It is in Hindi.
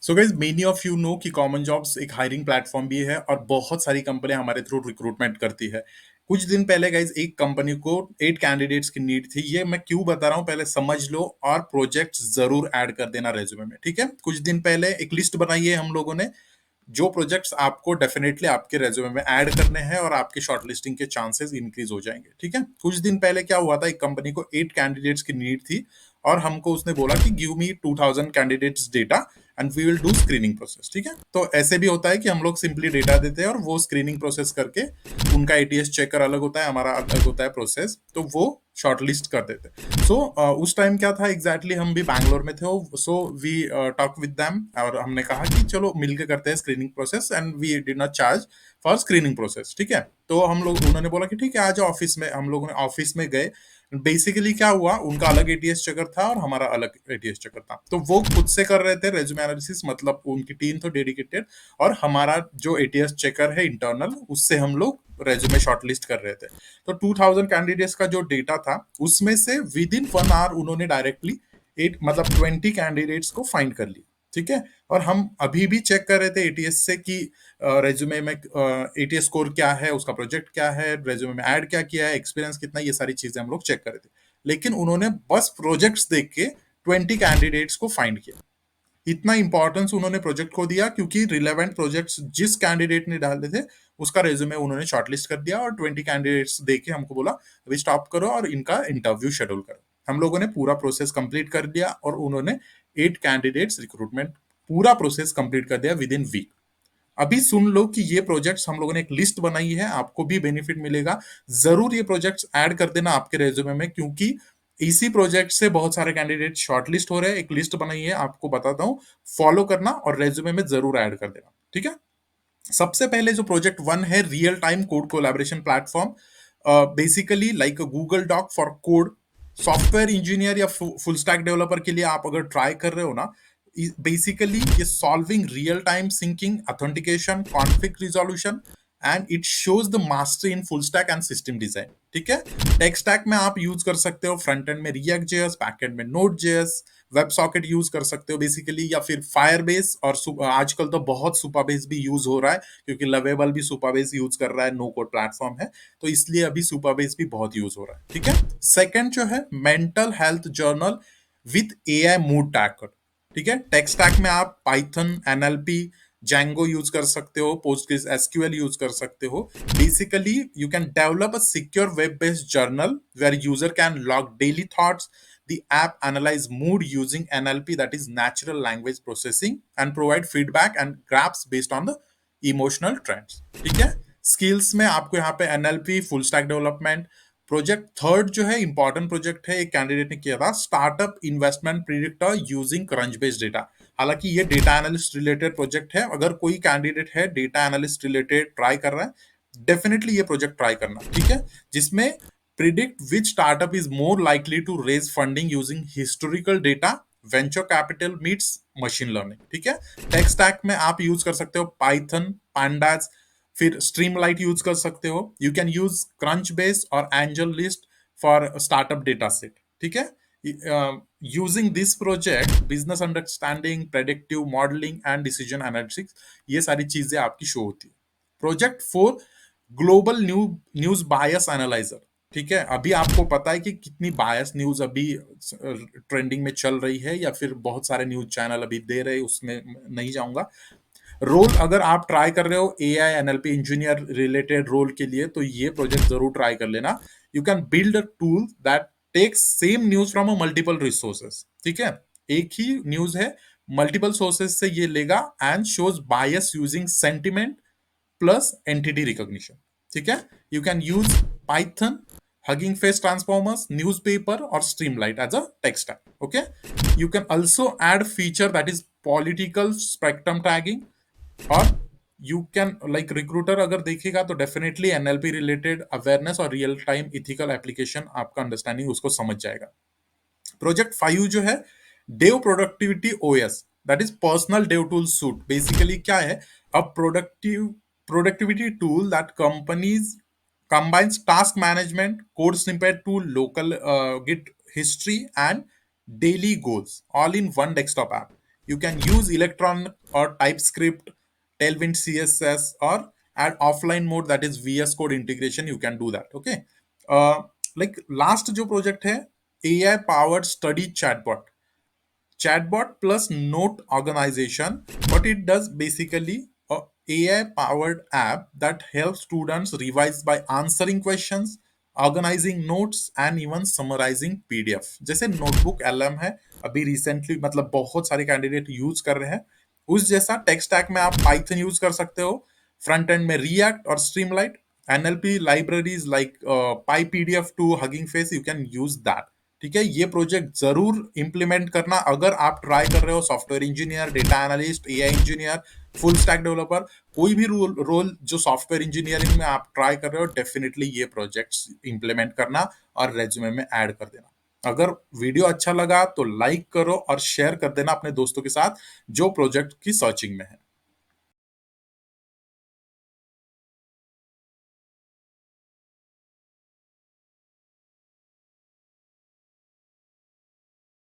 So guys many of you know कि कॉमन जॉब्स एक हायरिंग प्लेटफॉर्म भी है और बहुत सारी कंपनियां हमारे थ्रू रिक्रूटमेंट करती है। कुछ दिन पहले गाइज एक कंपनी को 8 कैंडिडेट्स की नीड थी। ये मैं क्यों बता रहा हूँ पहले समझ लो, और प्रोजेक्ट्स जरूर ऐड कर देना रेज्यूमे में, ठीक है। कुछ दिन पहले एक लिस्ट बनाई है हम लोगों ने, जो प्रोजेक्ट्स आपको डेफिनेटली आपके रेज्यूमे में ऐड करने हैं और आपके शॉर्टलिस्टिंग के चांसेस इंक्रीज हो जाएंगे, ठीक है। कुछ दिन पहले क्या हुआ था, एक कंपनी को 8 कैंडिडेट्स की नीड थी और हमको उसने बोला कि give me 2000 candidates data and we will do screening process, ठीक है। तो ऐसे भी होता है कि हम लोग सिंपली डेटा देते हैं और वो स्क्रीनिंग प्रोसेस करके, उनका एटीएस चेकर अलग होता है, हमारा अलग होता है प्रोसेस, तो वो शॉर्टलिस्ट कर देते हैं। सो उस टाइम क्या था एग्जैक्टली, हम भी बैंगलोर में थे। So we talk with them और हमने कहा कि चलो मिलके करते हैं screening process, and we did not charge for screening process, ठीक है। तो हम लोग, उन्होंने बोला कि ठीक है आ जाओ ऑफिस में। हम लोगों ने ऑफिस में गए। बेसिकली क्या हुआ, उनका अलग एटीएस चेकर था और हमारा अलग एटीएस चेकर था, तो वो खुद से कर रहे थे रेज्यूमे एनालिसिस, मतलब उनकी टीम तो डेडिकेटेड, और हमारा जो एटीएस चेकर है इंटरनल, उससे हम लोग रेज्यूमे शॉर्टलिस्ट कर रहे थे। तो 2000 कैंडिडेट्स का जो डेटा था, उसमें से विद इन 1 आवर उन्होंने डायरेक्टली 20 कैंडिडेट्स को फाइंड कर लिया, ठीक है। और हम अभी भी चेक कर रहे थे एटीएस से कि रेज्यूमे में एटीएस स्कोर क्या है, उसका प्रोजेक्ट क्या है, रेज्यूमे में ऐड क्या किया है, एक्सपीरियंस कितना, ये सारी चीजें हम लोग चेक कर रहे थे। लेकिन उन्होंने बस प्रोजेक्ट्स देख के 20 कैंडिडेट्स को फाइंड किया। इतना इंपॉर्टेंस उन्होंने प्रोजेक्ट को दिया, क्योंकि रिलेवेंट प्रोजेक्ट्स जिस कैंडिडेट ने डाले थे उसका रेज्यूमे उन्होंने शॉर्टलिस्ट कर दिया, और 20 कैंडिडेट्स देके हमको बोला अभी स्टॉप करो और इनका इंटरव्यू शेड्यूल करो। हम लोगों ने पूरा प्रोसेस कंप्लीट कर दिया और उन्होंने 8 कैंडिडेट्स रिक्रूटमेंट पूरा प्रोसेस कंप्लीट कर दिया विद इन वीक। अभी सुन लो कि ये प्रोजेक्ट्स हम लोगों ने एक लिस्ट बनाई है, आपको भी बेनिफिट मिलेगा। जरूर ये प्रोजेक्ट्स ऐड कर देना आपके रेज्यूमे में, क्योंकि इसी प्रोजेक्ट से बहुत सारे कैंडिडेट शॉर्टलिस्ट हो रहे हैं। एक लिस्ट बनाई है, आपको बताता हूँ, फॉलो करना और रेज्यूमे में जरूर ऐड कर देना, ठीक है। सबसे पहले जो प्रोजेक्ट 1 है, real time code collaboration platform, basically like Google doc for code. Software engineer या फुल स्टैक डेवलपर के लिए आप अगर ट्राई कर रहे हो ना, बेसिकली ये solving real time syncing, authentication, conflict resolution, and it shows the mastery in full stack and system design, ठीक है। टेक स्टैक में आप यूज कर सकते हो फ्रंट एंड में रिएक्ट जेएस, बैक एंड में node JS, web socket use कर सकते हो बेसिकली, या फिर फायरबेस, और आजकल तो बहुत सुपरबेस भी यूज हो रहा है, क्योंकि लवेबल भी सुपरबेस यूज कर रहा है, नो कोड प्लेटफॉर्म है, तो इसलिए अभी सुपरबेस भी बहुत यूज हो रहा है, ठीक है। सेकंड जो है mental health journal with AI mood tracker, ठीक है। टेक स्टैक में आप पाइथन, एनएलपी, जैंगो यूज कर सकते हो, पोस्टग्रेस एसक्यूएल यूज कर सकते हो। Basically you can develop a secure web based journal where user can log daily thoughts. The app analyze mood using NLP, that is natural language processing, and provide feedback and graphs based on the emotional trends, ठीक है। स्किल्स में आपको यहाँ पे NLP, full stack development. Project third जो है इंपॉर्टेंट प्रोजेक्ट है, एक कैंडिडेट ने किया था, startup investment predictor using crunch based data. हालांकि ये डेटा एनालिस्ट रिलेटेड प्रोजेक्ट है, अगर कोई कैंडिडेट है डेटा एनालिस्ट रिलेटेड ट्राई कर रहा है, डेफिनेटली ये प्रोजेक्ट ट्राई करना, ठीक है। जिसमें predict which startup is more likely to raise funding using historical data, venture capital meets machine learning, ठीक है। टेक स्टैक में आप यूज कर सकते हो पाइथन, पांडास, फिर स्ट्रीमलाइट यूज कर सकते हो। You can use Crunchbase और AngelList for startup data set, ठीक है। Using this project business understanding, predictive modelling and decision analytics, ये सारी चीजें आपकी शो होती है। Project 4, global news bias analyser, ठीक है। अभी आपको पता है कि कितनी बायस न्यूज अभी ट्रेंडिंग में चल रही है, या फिर बहुत सारे न्यूज चैनल अभी दे रहे हैं, उसमें नहीं जाऊंगा। रोल अगर आप ट्राई कर रहे हो AI NLP engineer related role के लिए, तो ये प्रोजेक्ट जरूर ट्राई कर लेना। You can build a tool that takes same news from a multiple resources, ठीक है। एक ही न्यूज है, मल्टीपल सोर्सेस से ये लेगा, and shows bias using sentiment plus entity recognition, ठीक है। You can use Python, Hugging Face transformers, newspaper और Streamlit as a text tag, okay. You can also add feature that is political spectrum tagging, और यू कैन लाइक रिक्रूटर अगर देखेगा तो डेफिनेटली एनएलपी रिलेटेड अवेयरनेस और रियल टाइम इथिकल एप्लीकेशन आपका अंडरस्टैंडिंग उसको समझ जाएगा। प्रोजेक्ट 5 जो है dev productivity OS, that is personal dev tool suite. Basically क्या है, a productivity tool that companies combines task management, code snippet tool, local git history, and daily goals all in one desktop app. You can use Electron or TypeScript, Tailwind CSS, or add offline mode, that is VS Code integration. You can do that. Okay. Uh, like last जो project है, AI powered study chatbot plus note organization. What it does basically, a AI powered app that helps students revise by answering questions, organizing notes and even summarizing PDF, जैसे नोटबुक एलएम है, अभी रिसेंटली मतलब बहुत सारे कैंडिडेट यूज कर रहे हैं, उस जैसा टेक स्टैक में आप पाइथन यूज कर सकते हो, फ्रंट एंड में रिएक्ट और Streamlit, NLP libraries like PyPDF to Hugging Face, you can use that. ठीक है, ये प्रोजेक्ट जरूर इंप्लीमेंट करना अगर आप ट्राई कर रहे हो software engineer, data analyst, AI engineer, full stack developer, कोई भी रोल जो सॉफ्टवेयर इंजीनियरिंग में आप ट्राई कर रहे हो, डेफिनेटली ये प्रोजेक्ट्स इंप्लीमेंट करना और रेज्यूमे में ऐड कर देना। अगर वीडियो अच्छा लगा तो लाइक करो और शेयर कर देना अपने दोस्तों के साथ जो प्रोजेक्ट की सर्चिंग में है।